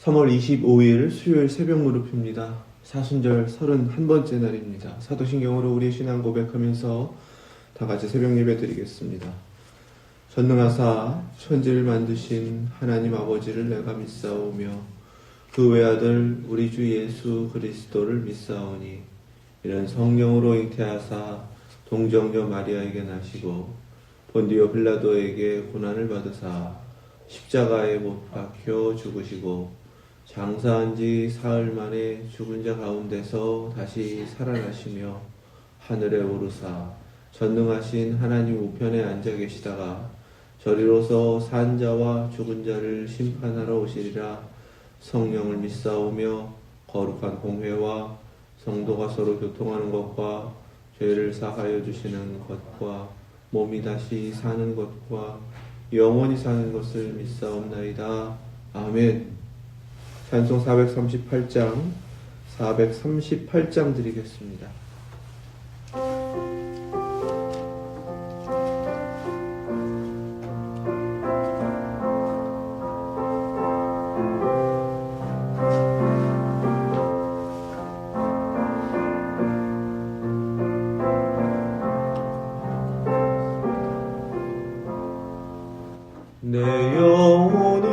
3월 25일 수요일 새벽 무릎입니다. 사순절 31번째 날입니다. 사도신경으로 우리의 신앙 고백하면서 다 같이 새벽 예배 드리겠습니다. 전능하사 천지를 만드신 하나님 아버지를 내가 믿사오며 그 외아들 우리 주 예수 그리스도를 믿사오니 이런 성령으로 잉태하사 동정녀 마리아에게 나시고 본디오 빌라도에게 고난을 받으사 십자가에 못 박혀 죽으시고 장사한 지 사흘 만에 죽은 자 가운데서 다시 살아나시며 하늘에 오르사 전능하신 하나님 우편에 앉아 계시다가 저리로서 산 자와 죽은 자를 심판하러 오시리라. 성령을 믿사오며 거룩한 공회와 성도가 서로 교통하는 것과 죄를 사하여 주시는 것과 몸이 다시 사는 것과 영원히 사는 것을 믿사옵나이다. 아멘. 찬송 438장 드리겠습니다. 내 영혼이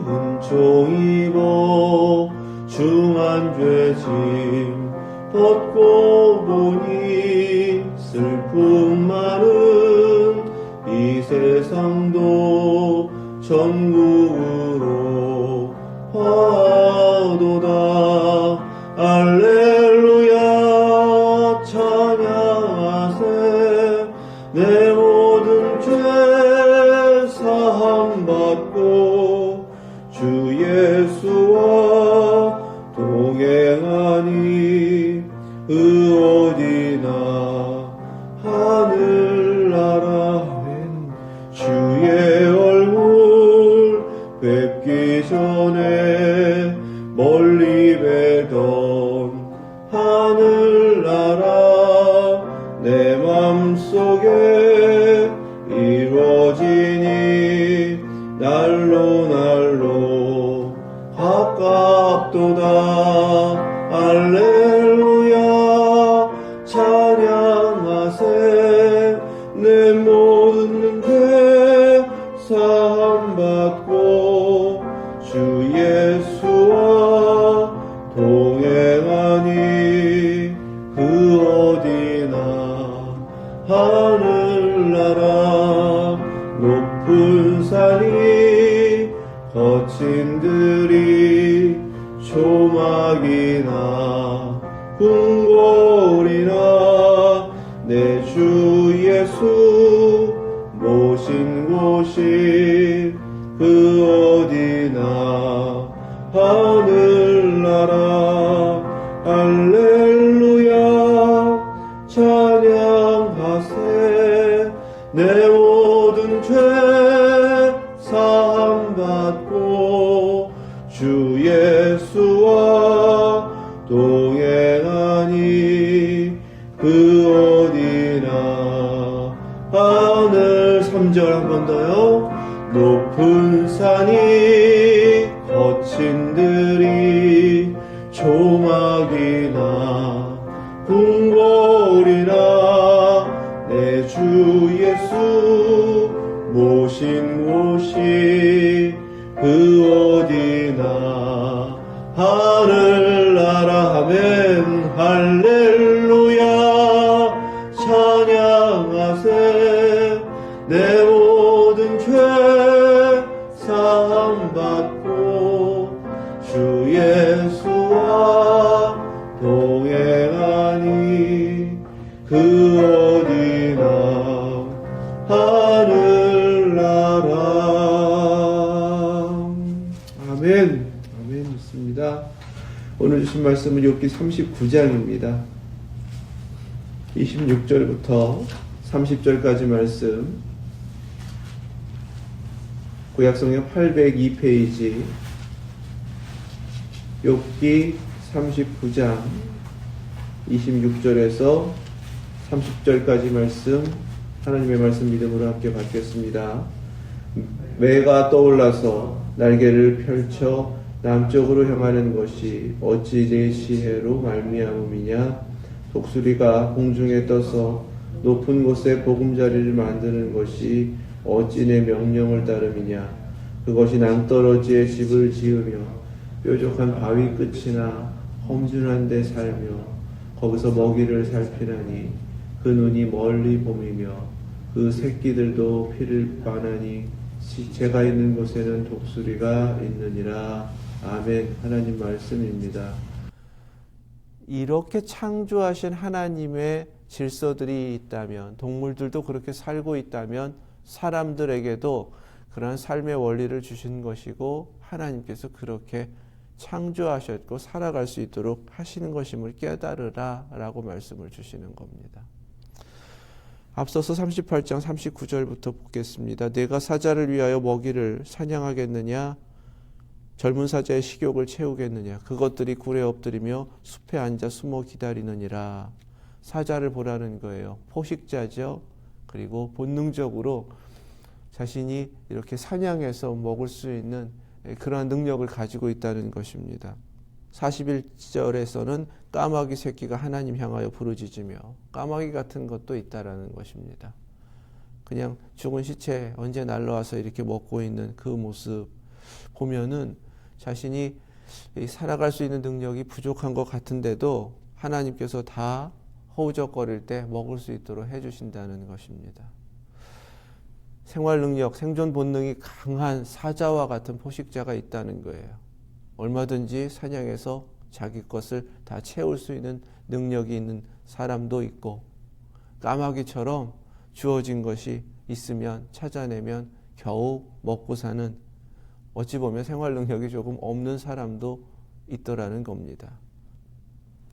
은총 입어 중한 죄짐 벗고 보니 슬픔 많은 이 세상도 천국으로 화도다. 알렐루야 찬양하세. 내 모든 죄 사함받고 주 예수와 동행하니 어디나 하늘나라엔 주의 얼굴 뵙기 전에 멀리 뵈던 하늘나라 내 맘속에 이루어지니 날로 가깝도다. 알렐루야 찬양하세. 내 모든 죄 사함받고 주 예수와 동행하니 그 어디나 하늘나라 높은 산이 거친 들이 조막이나 궁궐이나 내 주 예수 모신 곳이 그 어디나 하늘나라. 알렐루야 찬양하세. 내 모든 죄 사함받고 주 예수와 동행하니 그 어디나 하늘. 3절 한 번 더요. 높은 산이 거친 들이 조막이나 궁궐이나 내 주 예수 모신 곳이 그 어디나 하늘나라. 아멘. 할렐루야 찬양하세. 내 모든 죄 사함받고 주 예수와 동행하니 그 어디나 하늘나라. 아멘. 아멘. 좋습니다. 오늘 주신 말씀은 욥기 39장입니다. 26절부터 30절까지 말씀, 구약성경 802페이지 욥기 39장 26절에서 30절까지 말씀, 하나님의 말씀 믿음으로 함께 받겠습니다. 매가 떠올라서 날개를 펼쳐 남쪽으로 향하는 것이 어찌 내 지혜로 말미암음이냐. 독수리가 공중에 떠서 높은 곳에 보금자리를 만드는 것이 어찌 내 명령을 따름이냐. 그것이 낭떠러지에 집을 지으며 뾰족한 바위 끝이나 험준한 데 살며 거기서 먹이를 살피나니 그 눈이 멀리 봄이며 그 새끼들도 피를 빠나니 제가 있는 곳에는 독수리가 있느니라. 아멘. 하나님 말씀입니다. 이렇게 창조하신 하나님의 질서들이 있다면, 동물들도 그렇게 살고 있다면 사람들에게도 그러한 삶의 원리를 주신 것이고 하나님께서 그렇게 창조하셨고 살아갈 수 있도록 하시는 것임을 깨달으라 라고 말씀을 주시는 겁니다. 앞서서 38장 39절부터 보겠습니다. 내가 사자를 위하여 먹이를 사냥하겠느냐? 젊은 사자의 식욕을 채우겠느냐? 그것들이 굴에 엎드리며 숲에 앉아 숨어 기다리느니라. 사자를 보라는 거예요. 포식자죠. 그리고 본능적으로 자신이 이렇게 사냥해서 먹을 수 있는 그러한 능력을 가지고 있다는 것입니다. 41절에서는 까마귀 새끼가 하나님 향하여 부르짖으며, 까마귀 같은 것도 있다라는 것입니다. 그냥 죽은 시체 언제 날라와서 이렇게 먹고 있는 그 모습 보면은 자신이 살아갈 수 있는 능력이 부족한 것 같은데도 하나님께서 다 허우적거릴 때 먹을 수 있도록 해주신다는 것입니다. 생활 능력, 생존 본능이 강한 사자와 같은 포식자가 있다는 거예요. 얼마든지 사냥해서 자기 것을 다 채울 수 있는 능력이 있는 사람도 있고, 까마귀처럼 주어진 것이 있으면 찾아내면 겨우 먹고 사는, 어찌 보면 생활 능력이 조금 없는 사람도 있더라는 겁니다.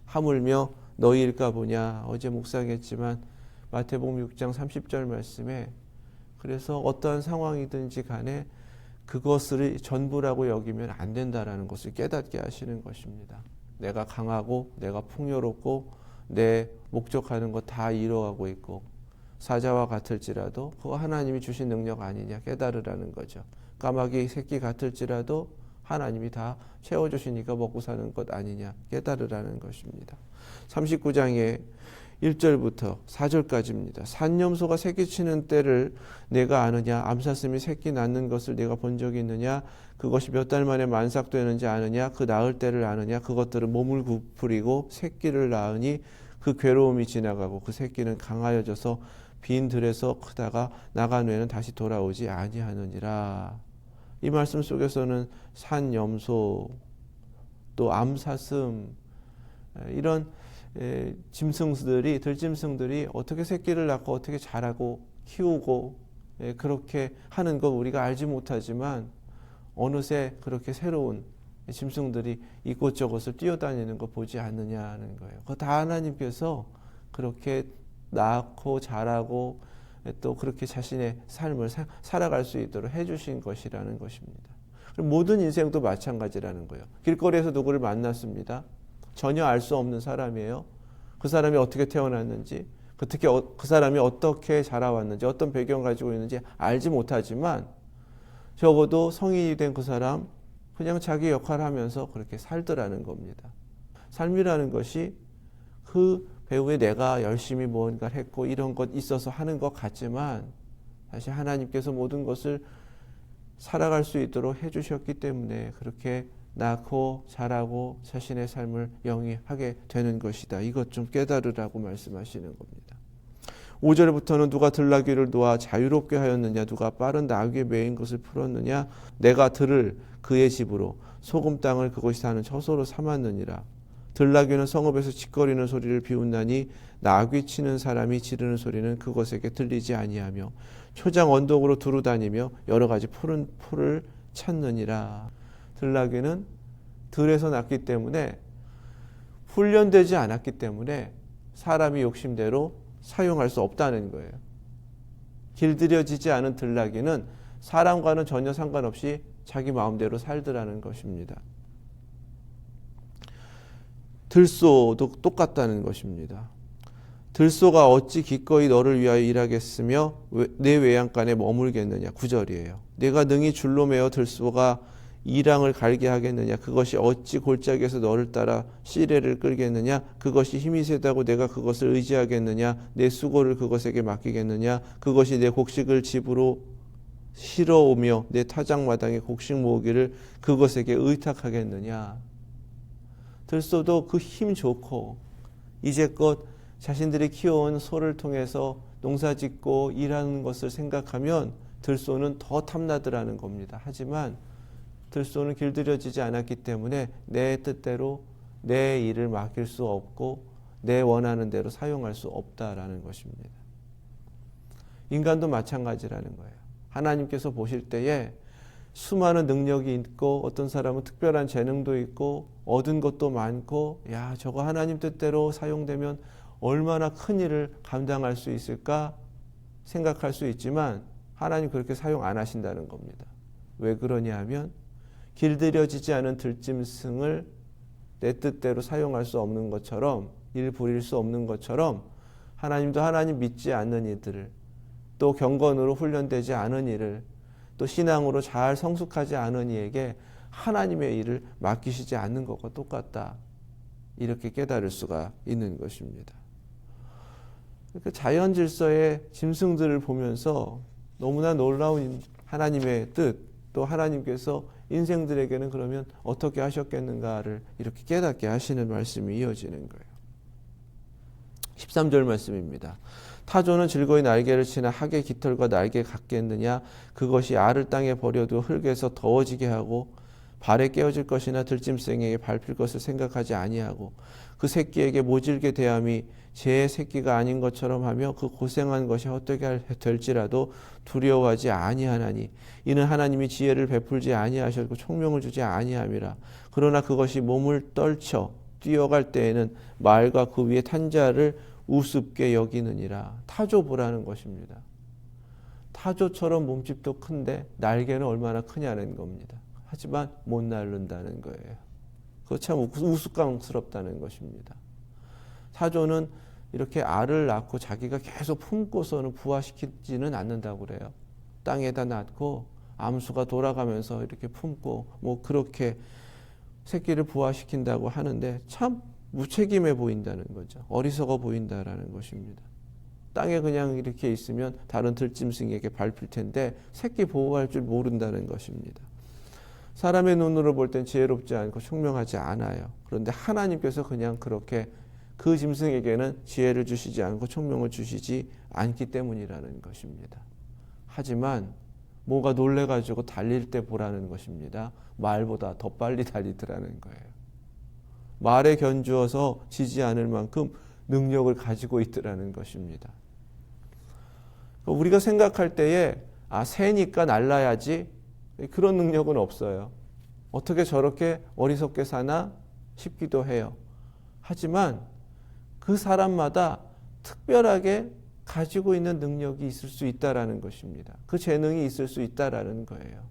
하물며 너희일까 보냐. 어제 묵상했지만 마태복음 6장 30절 말씀에, 그래서 어떠한 상황이든지 간에 그것을 전부라고 여기면 안 된다라는 것을 깨닫게 하시는 것입니다. 내가 강하고 내가 풍요롭고 내 목적하는 것 다 이뤄가고 있고 사자와 같을지라도 그거 하나님이 주신 능력 아니냐 깨달으라는 거죠. 까마귀 새끼 같을지라도 하나님이 다 채워주시니까 먹고 사는 것 아니냐 깨달으라는 것입니다. 39장에 1절부터 4절까지입니다. 산염소가 새끼치는 때를 내가 아느냐? 암사슴이 새끼 낳는 것을 내가 본 적이 있느냐? 그것이 몇 달 만에 만삭되는지 아느냐? 그 낳을 때를 아느냐? 그것들은 몸을 부풀리고 새끼를 낳으니 그 괴로움이 지나가고 그 새끼는 강하여져서 빈 들에서 크다가 나간 후에는 다시 돌아오지 아니하느니라. 이 말씀 속에서는 산염소, 또 암사슴, 이런 짐승들이, 들짐승들이 어떻게 새끼를 낳고 어떻게 자라고 키우고 그렇게 하는 거 우리가 알지 못하지만 어느새 그렇게 새로운 짐승들이 이곳저곳을 뛰어다니는 거 보지 않느냐는 거예요. 그거 다 하나님께서 그렇게 낳고 자라고 또 그렇게 자신의 삶을 살아갈 수 있도록 해주신 것이라는 것입니다. 모든 인생도 마찬가지라는 거예요. 길거리에서 누구를 만났습니다. 전혀 알 수 없는 사람이에요. 그 사람이 어떻게 태어났는지, 특히 그 사람이 어떻게 자라왔는지, 어떤 배경 가지고 있는지 알지 못하지만 적어도 성인이 된 그 사람 그냥 자기 역할을 하면서 그렇게 살더라는 겁니다. 삶이라는 것이 그 배후에 내가 열심히 뭔가를 했고 이런 것 있어서 하는 것 같지만 사실 하나님께서 모든 것을 살아갈 수 있도록 해주셨기 때문에 그렇게 낳고 자라고 자신의 삶을 영위하게 되는 것이다. 이것 좀 깨달으라고 말씀하시는 겁니다. 5절부터는 누가 들나귀를 놓아 자유롭게 하였느냐? 누가 빠른 나귀에 매인 것을 풀었느냐? 내가 들을 그의 집으로 소금 땅을 그것이 사는 처소로 삼았느니라. 들나귀는 성읍에서 짖거리는 소리를 비웃나니 나귀 치는 사람이 지르는 소리는 그것에게 들리지 아니하며 초장 언덕으로 두루 다니며 여러 가지 푸른 풀을 찾느니라. 들나귀는 들에서 났기 때문에 훈련되지 않았기 때문에 사람이 욕심대로 사용할 수 없다는 거예요. 길들여지지 않은 들나귀는 사람과는 전혀 상관없이 자기 마음대로 살더라는 것입니다. 들소도 똑같다는 것입니다. 들소가 어찌 기꺼이 너를 위하여 일하겠으며 내 외양간에 머물겠느냐. 9절이에요. 내가 능히 줄로 매어 들소가 이랑을 갈게 하겠느냐? 그것이 어찌 골짜기에서 너를 따라 시레를 끌겠느냐? 그것이 힘이 세다고 내가 그것을 의지하겠느냐? 내 수고를 그것에게 맡기겠느냐? 그것이 내 곡식을 집으로 실어오며 내 타작마당에 곡식 모으기를 그것에게 의탁하겠느냐? 들소도 그 힘 좋고 이제껏 자신들이 키워온 소를 통해서 농사짓고 일하는 것을 생각하면 들소는 더 탐나더라는 겁니다. 하지만 들소는 길들여지지 않았기 때문에 내 뜻대로 내 일을 맡길 수 없고 내 원하는 대로 사용할 수 없다라는 것입니다. 인간도 마찬가지라는 거예요. 하나님께서 보실 때에 수많은 능력이 있고 어떤 사람은 특별한 재능도 있고 얻은 것도 많고 야 저거 하나님 뜻대로 사용되면 얼마나 큰 일을 감당할 수 있을까 생각할 수 있지만 하나님 그렇게 사용 안 하신다는 겁니다. 왜 그러냐 하면 길들여지지 않은 들짐승을 내 뜻대로 사용할 수 없는 것처럼 일 부릴 수 없는 것처럼 하나님도 하나님 믿지 않는 이들을 또 경건으로 훈련되지 않은 이를 또 신앙으로 잘 성숙하지 않은 이에게 하나님의 일을 맡기시지 않는 것과 똑같다. 이렇게 깨달을 수가 있는 것입니다. 자연 질서의 짐승들을 보면서 너무나 놀라운 하나님의 뜻, 또 하나님께서 인생들에게는 그러면 어떻게 하셨겠는가를 이렇게 깨닫게 하시는 말씀이 이어지는 거예요. 13절 말씀입니다. 타조는 즐거이 날개를 치나 학의 깃털과 날개 같겠느냐? 그것이 알을 땅에 버려도 흙에서 더워지게 하고 발에 깨어질 것이나 들짐승에게 밟힐 것을 생각하지 아니하고 그 새끼에게 모질게 대함이 제 새끼가 아닌 것처럼 하며 그 고생한 것이 헛되게 될지라도 두려워하지 아니하나니 이는 하나님이 지혜를 베풀지 아니하셨고 총명을 주지 아니함이라. 그러나 그것이 몸을 떨쳐 뛰어갈 때에는 말과 그 위에 탄 자를 우습게 여기느니라. 타조 보라는 것입니다. 타조처럼 몸집도 큰데 날개는 얼마나 크냐는 겁니다. 하지만 못 날른다는 거예요. 그거 참 우스꽝스럽다는 것입니다. 타조는 이렇게 알을 낳고 자기가 계속 품고서는 부화시키지는 않는다고 그래요. 땅에다 낳고 암수가 돌아가면서 이렇게 품고 뭐 그렇게 새끼를 부화시킨다고 하는데 참 무책임해 보인다는 거죠. 어리석어 보인다라는 것입니다. 땅에 그냥 이렇게 있으면 다른 들짐승에게 밟힐 텐데 새끼 보호할 줄 모른다는 것입니다. 사람의 눈으로 볼 땐 지혜롭지 않고 총명하지 않아요. 그런데 하나님께서 그냥 그렇게 그 짐승에게는 지혜를 주시지 않고 총명을 주시지 않기 때문이라는 것입니다. 하지만 뭐가 놀래가지고 달릴 때 보라는 것입니다. 말보다 더 빨리 달리더라는 거예요. 말에 견주어서 지지 않을 만큼 능력을 가지고 있더라는 것입니다. 우리가 생각할 때에 새니까 날라야지 그런 능력은 없어요. 어떻게 저렇게 어리석게 사나 싶기도 해요. 하지만 그 사람마다 특별하게 가지고 있는 능력이 있을 수 있다라는 것입니다. 그 재능이 있을 수 있다라는 거예요.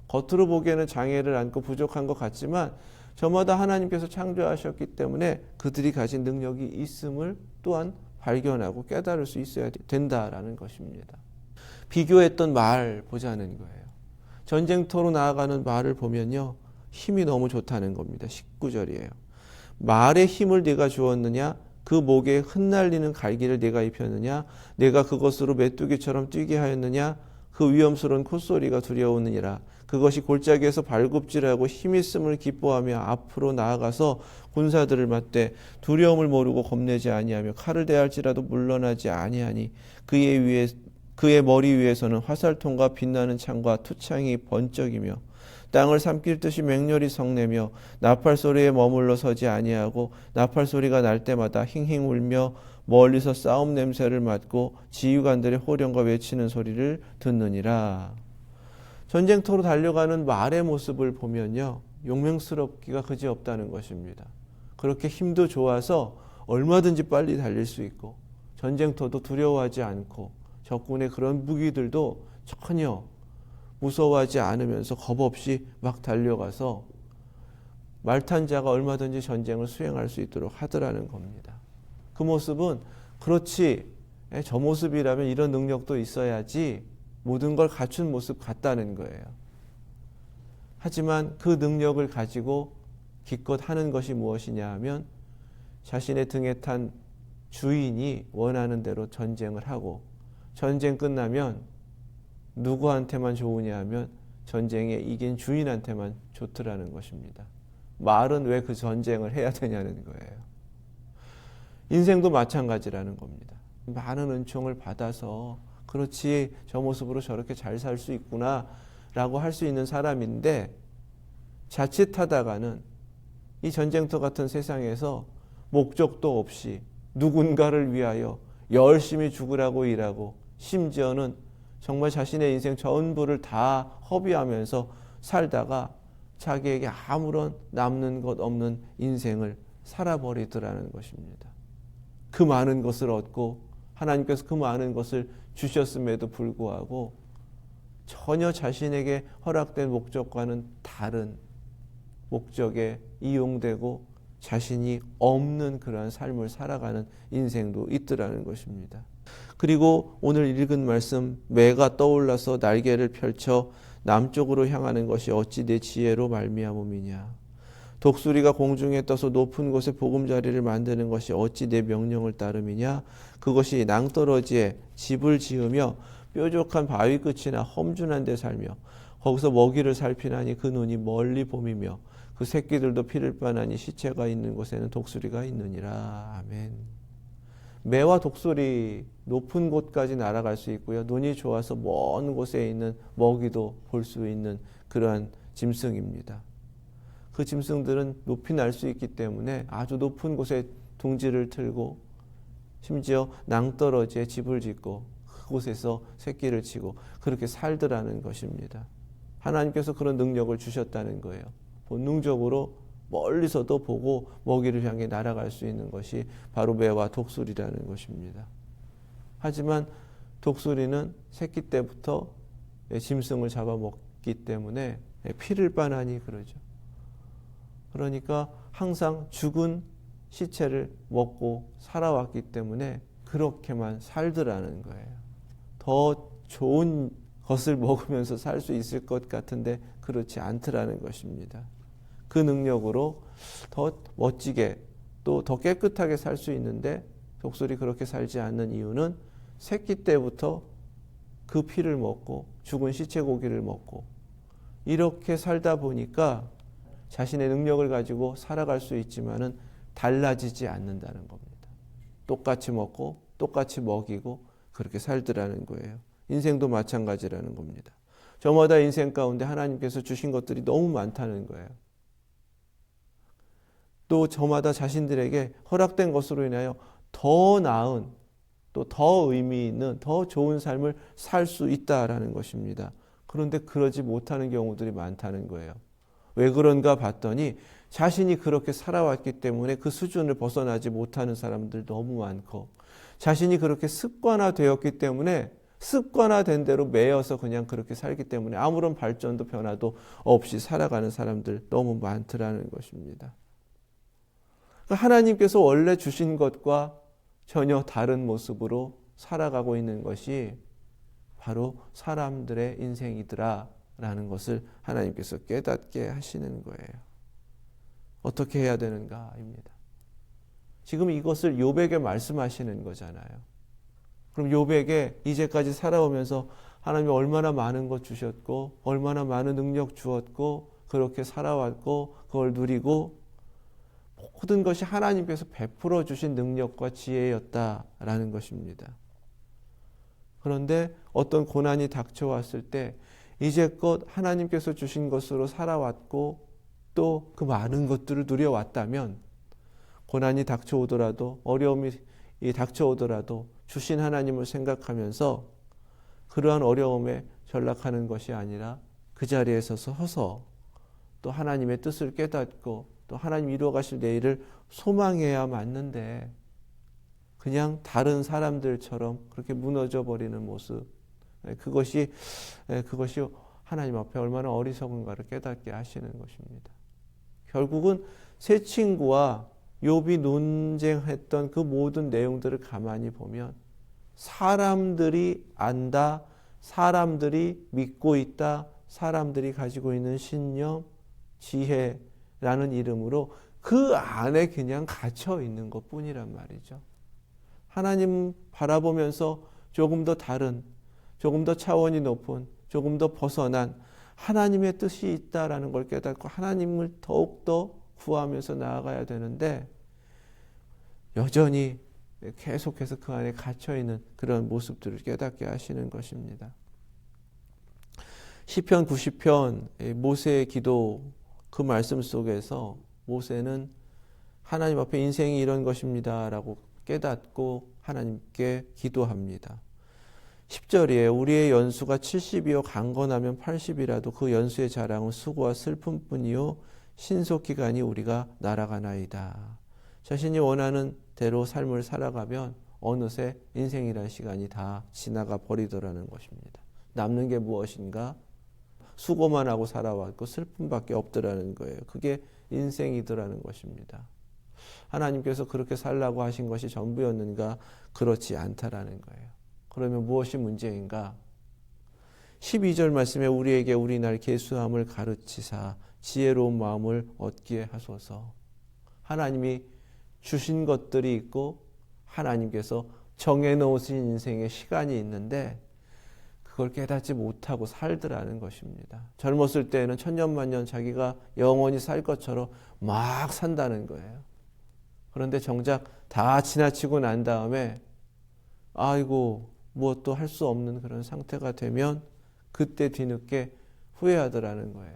겉으로 보기에는 장애를 안고 부족한 것 같지만 저마다 하나님께서 창조하셨기 때문에 그들이 가진 능력이 있음을 또한 발견하고 깨달을 수 있어야 된다라는 것입니다. 비교했던 말 보자는 거예요. 전쟁터로 나아가는 말을 보면요. 힘이 너무 좋다는 겁니다. 19절이에요. 말의 힘을 네가 주었느냐? 그 목에 흩날리는 갈기를 네가 입혔느냐? 내가 그것으로 메뚜기처럼 뛰게 하였느냐? 그 위험스러운 콧소리가 두려우느니라. 그것이 골짜기에서 발굽질하고 힘있음을 기뻐하며 앞으로 나아가서 군사들을 맞대 두려움을 모르고 겁내지 아니하며 칼을 대할지라도 물러나지 아니하니 그의 머리 위에서는 화살통과 빛나는 창과 투창이 번쩍이며 땅을 삼킬 듯이 맹렬히 성내며 나팔 소리에 머물러 서지 아니하고 나팔 소리가 날 때마다 힝힝 울며 멀리서 싸움 냄새를 맡고 지휘관들의 호령과 외치는 소리를 듣느니라. 전쟁터로 달려가는 말의 모습을 보면요. 용맹스럽기가 그지없다는 것입니다. 그렇게 힘도 좋아서 얼마든지 빨리 달릴 수 있고 전쟁터도 두려워하지 않고 적군의 그런 무기들도 전혀 무서워하지 않으면서 겁없이 막 달려가서 말탄 자가 얼마든지 전쟁을 수행할 수 있도록 하더라는 겁니다. 그 모습은 그렇지 저 모습이라면 이런 능력도 있어야지 모든 걸 갖춘 모습 같다는 거예요. 하지만 그 능력을 가지고 기껏 하는 것이 무엇이냐 하면 자신의 등에 탄 주인이 원하는 대로 전쟁을 하고 전쟁 끝나면 누구한테만 좋으냐 하면 전쟁에 이긴 주인한테만 좋더라는 것입니다. 말은 왜 그 전쟁을 해야 되냐는 거예요. 인생도 마찬가지라는 겁니다. 많은 은총을 받아서 그렇지 저 모습으로 저렇게 잘 살 수 있구나 라고 할 수 있는 사람인데 자칫하다가는 이 전쟁터 같은 세상에서 목적도 없이 누군가를 위하여 열심히 죽으라고 일하고 심지어는 정말 자신의 인생 전부를 다 허비하면서 살다가 자기에게 아무런 남는 것 없는 인생을 살아버리더라는 것입니다. 그 많은 것을 얻고 하나님께서 그 많은 것을 주셨음에도 불구하고 전혀 자신에게 허락된 목적과는 다른 목적에 이용되고 자신이 없는 그러한 삶을 살아가는 인생도 있더라는 것입니다. 그리고 오늘 읽은 말씀, 매가 떠올라서 날개를 펼쳐 남쪽으로 향하는 것이 어찌 내 지혜로 말미암음이냐. 독수리가 공중에 떠서 높은 곳에 보금자리를 만드는 것이 어찌 내 명령을 따름이냐. 그것이 낭떠러지에 집을 지으며 뾰족한 바위 끝이나 험준한 데 살며 거기서 먹이를 살피나니 그 눈이 멀리 봄이며 그 새끼들도 피를 빠나니 시체가 있는 곳에는 독수리가 있느니라. 아멘. 매와 독수리 높은 곳까지 날아갈 수 있고요. 눈이 좋아서 먼 곳에 있는 먹이도 볼 수 있는 그러한 짐승입니다. 그 짐승들은 높이 날 수 있기 때문에 아주 높은 곳에 둥지를 틀고 심지어 낭떠러지에 집을 짓고 그곳에서 새끼를 치고 그렇게 살더라는 것입니다. 하나님께서 그런 능력을 주셨다는 거예요. 본능적으로 멀리서도 보고 먹이를 향해 날아갈 수 있는 것이 바로 매와 독수리라는 것입니다. 하지만 독수리는 새끼 때부터 짐승을 잡아먹기 때문에 피를 빠나니 그러죠. 그러니까 항상 죽은 시체를 먹고 살아왔기 때문에 그렇게만 살더라는 거예요. 더 좋은 것을 먹으면서 살 수 있을 것 같은데 그렇지 않더라는 것입니다. 그 능력으로 더 멋지게 또 더 깨끗하게 살 수 있는데 독수리 그렇게 살지 않는 이유는 새끼 때부터 그 피를 먹고 죽은 시체 고기를 먹고 이렇게 살다 보니까 자신의 능력을 가지고 살아갈 수 있지만은 달라지지 않는다는 겁니다. 똑같이 먹고 똑같이 먹이고 그렇게 살더라는 거예요. 인생도 마찬가지라는 겁니다. 저마다 인생 가운데 하나님께서 주신 것들이 너무 많다는 거예요. 또 저마다 자신들에게 허락된 것으로 인하여 더 나은 또 더 의미 있는 더 좋은 삶을 살 수 있다라는 것입니다. 그런데 그러지 못하는 경우들이 많다는 거예요. 왜 그런가 봤더니 자신이 그렇게 살아왔기 때문에 그 수준을 벗어나지 못하는 사람들 너무 많고 자신이 그렇게 습관화되었기 때문에 습관화된 대로 매여서 그냥 그렇게 살기 때문에 아무런 발전도 변화도 없이 살아가는 사람들 너무 많더라는 것입니다. 하나님께서 원래 주신 것과 전혀 다른 모습으로 살아가고 있는 것이 바로 사람들의 인생이더라라는 것을 하나님께서 깨닫게 하시는 거예요. 어떻게 해야 되는가입니다. 지금 이것을 욥에게 말씀하시는 거잖아요. 그럼 욥에게 이제까지 살아오면서 하나님이 얼마나 많은 것 주셨고 얼마나 많은 능력 주었고 그렇게 살아왔고 그걸 누리고 모든 것이 하나님께서 베풀어 주신 능력과 지혜였다라는 것입니다. 그런데 어떤 고난이 닥쳐왔을 때 이제껏 하나님께서 주신 것으로 살아왔고 또 그 많은 것들을 누려왔다면 고난이 닥쳐오더라도 어려움이 닥쳐오더라도 주신 하나님을 생각하면서 그러한 어려움에 전락하는 것이 아니라 그 자리에 서서 또 하나님의 뜻을 깨닫고 또 하나님 이루어 가실 내일을 소망해야 맞는데 그냥 다른 사람들처럼 그렇게 무너져 버리는 모습 그것이 하나님 앞에 얼마나 어리석은가를 깨닫게 하시는 것입니다. 결국은 세 친구와 욥이 논쟁했던 그 모든 내용들을 가만히 보면 사람들이 안다, 사람들이 믿고 있다, 사람들이 가지고 있는 신념, 지혜라는 이름으로 그 안에 그냥 갇혀 있는 것 뿐이란 말이죠. 하나님 바라보면서 조금 더 다른, 조금 더 차원이 높은, 조금 더 벗어난 하나님의 뜻이 있다라는 걸 깨닫고 하나님을 더욱더 구하면서 나아가야 되는데 여전히 계속해서 그 안에 갇혀있는 그런 모습들을 깨닫게 하시는 것입니다. 시편 90편 모세의 기도 그 말씀 속에서 모세는 하나님 앞에 인생이 이런 것입니다 라고 깨닫고 하나님께 기도합니다. 10절에 우리의 연수가 70이요 강건하면 80이라도 그 연수의 자랑은 수고와 슬픔뿐이요 신속기간이 우리가 날아가나이다. 자신이 원하는 대로 삶을 살아가면 어느새 인생이라는 시간이 다 지나가 버리더라는 것입니다. 남는 게 무엇인가? 수고만 하고 살아왔고 슬픔밖에 없더라는 거예요. 그게 인생이더라는 것입니다. 하나님께서 그렇게 살라고 하신 것이 전부였는가? 그렇지 않다라는 거예요. 그러면 무엇이 문제인가? 12절 말씀에 우리에게 우리 날 계수함을 가르치사 지혜로운 마음을 얻게 하소서. 하나님이 주신 것들이 있고 하나님께서 정해놓으신 인생의 시간이 있는데 그걸 깨닫지 못하고 살더라는 것입니다. 젊었을 때에는 천년만년 자기가 영원히 살 것처럼 막 산다는 거예요. 그런데 정작 다 지나치고 난 다음에 아이고 무엇도 할 수 없는 그런 상태가 되면 그때 뒤늦게 후회하더라는 거예요.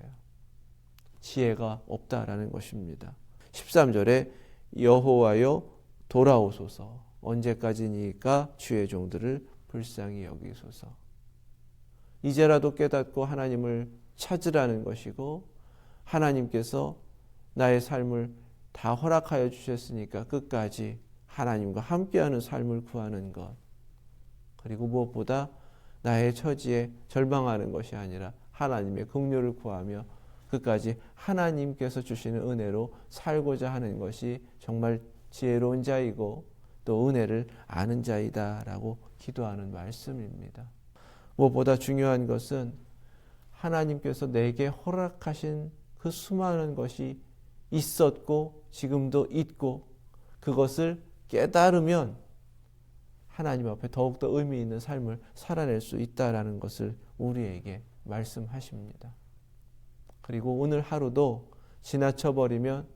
지혜가 없다라는 것입니다. 13절에 여호와여 돌아오소서 언제까지니까 주의 종들을 불쌍히 여기소서. 이제라도 깨닫고 하나님을 찾으라는 것이고 하나님께서 나의 삶을 다 허락하여 주셨으니까 끝까지 하나님과 함께하는 삶을 구하는 것. 그리고 무엇보다 나의 처지에 절망하는 것이 아니라 하나님의 긍휼을 구하며 끝까지 하나님께서 주시는 은혜로 살고자 하는 것이 정말 지혜로운 자이고 또 은혜를 아는 자이다라고 기도하는 말씀입니다. 무엇보다 중요한 것은 하나님께서 내게 허락하신 그 수많은 것이 있었고 지금도 있고 그것을 깨달으면 하나님 앞에 더욱더 의미 있는 삶을 살아낼 수 있다라는 것을 우리에게 말씀하십니다. 그리고 오늘 하루도 지나쳐버리면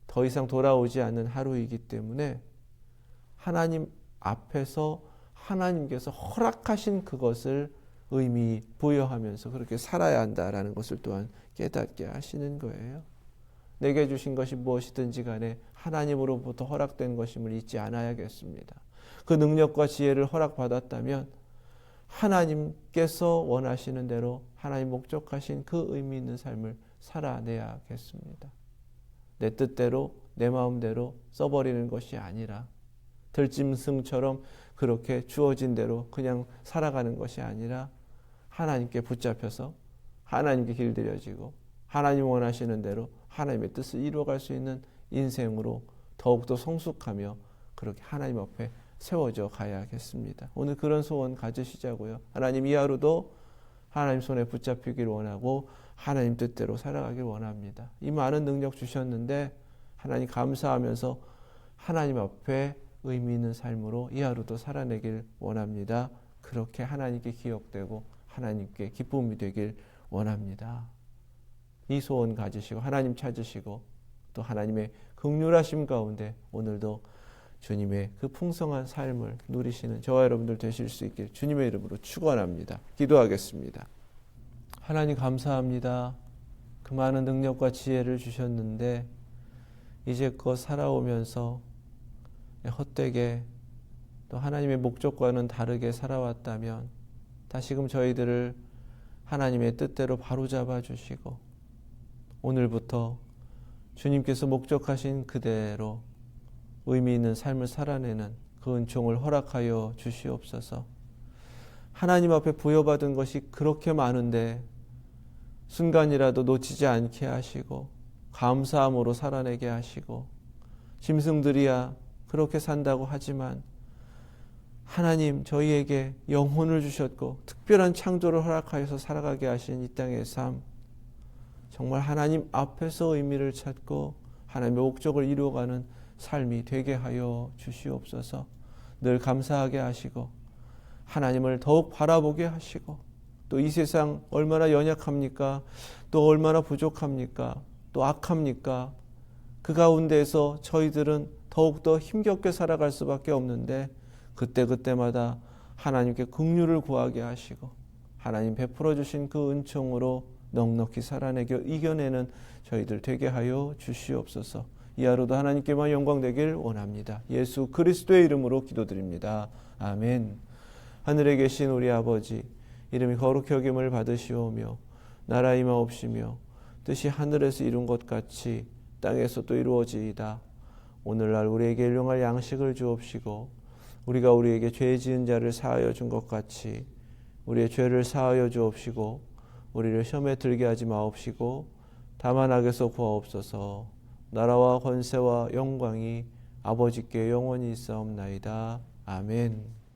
더 이상 돌아오지 않는 하루이기 때문에 하나님 앞에서 하나님께서 허락하신 그것을 의미 부여하면서 그렇게 살아야 한다라는 것을 또한 깨닫게 하시는 거예요. 내게 주신 것이 무엇이든지 간에 하나님으로부터 허락된 것임을 잊지 않아야겠습니다. 그 능력과 지혜를 허락받았다면 하나님께서 원하시는 대로 하나님 목적하신 그 의미 있는 삶을 살아내야겠습니다. 내 뜻대로 내 마음대로 써버리는 것이 아니라 들짐승처럼 그렇게 주어진 대로 그냥 살아가는 것이 아니라 하나님께 붙잡혀서 하나님께 길들여지고 하나님 원하시는 대로 하나님의 뜻을 이루어갈 수 있는 인생으로 더욱더 성숙하며 그렇게 하나님 앞에 세워져 가야겠습니다. 오늘 그런 소원 가지시자고요. 하나님 이 하루도 하나님 손에 붙잡히길 원하고 하나님 뜻대로 살아가길 원합니다. 이 많은 능력 주셨는데 하나님 감사하면서 하나님 앞에 의미 있는 삶으로 이 하루도 살아내길 원합니다. 그렇게 하나님께 기억되고 하나님께 기쁨이 되길 원합니다. 이 소원 가지시고 하나님 찾으시고 또 하나님의 긍휼하심 가운데 오늘도 주님의 그 풍성한 삶을 누리시는 저와 여러분들 되실 수 있길 주님의 이름으로 축원합니다. 기도하겠습니다. 하나님 감사합니다. 그 많은 능력과 지혜를 주셨는데 이제껏 살아오면서 헛되게 또 하나님의 목적과는 다르게 살아왔다면 다시금 저희들을 하나님의 뜻대로 바로잡아 주시고 오늘부터 주님께서 목적하신 그대로 의미 있는 삶을 살아내는 그 은총을 허락하여 주시옵소서. 하나님 앞에 부여받은 것이 그렇게 많은데 순간이라도 놓치지 않게 하시고 감사함으로 살아내게 하시고 짐승들이야 그렇게 산다고 하지만 하나님 저희에게 영혼을 주셨고 특별한 창조를 허락하여서 살아가게 하신 이 땅의 삶, 정말 하나님 앞에서 의미를 찾고 하나님의 목적을 이루어가는 삶이 되게 하여 주시옵소서. 늘 감사하게 하시고 하나님을 더욱 바라보게 하시고, 또 이 세상 얼마나 연약합니까? 또 얼마나 부족합니까? 또 악합니까? 그 가운데에서 저희들은 더욱더 힘겹게 살아갈 수밖에 없는데, 그때그때마다 하나님께 긍휼을 구하게 하시고 하나님 베풀어 주신 그 은총으로 넉넉히 살아내고 이겨내는 저희들 되게 하여 주시옵소서. 이 하루도 하나님께만 영광 되길 원합니다. 예수 그리스도의 이름으로 기도드립니다. 아멘. 하늘에 계신 우리 아버지, 이름이 거룩히 여김을 받으시오며 나라 임하옵시며 뜻이 하늘에서 이룬 것 같이 땅에서 또 이루어지이다. 오늘날 우리에게 일용할 양식을 주옵시고 우리가 우리에게 죄 지은 자를 사하여 준 것 같이 우리의 죄를 사하여 주옵시고 우리를 시험에 들게 하지 마옵시고 다만 악에서 구하옵소서. 나라와 권세와 영광이 아버지께 영원히 있사옵나이다. 아멘.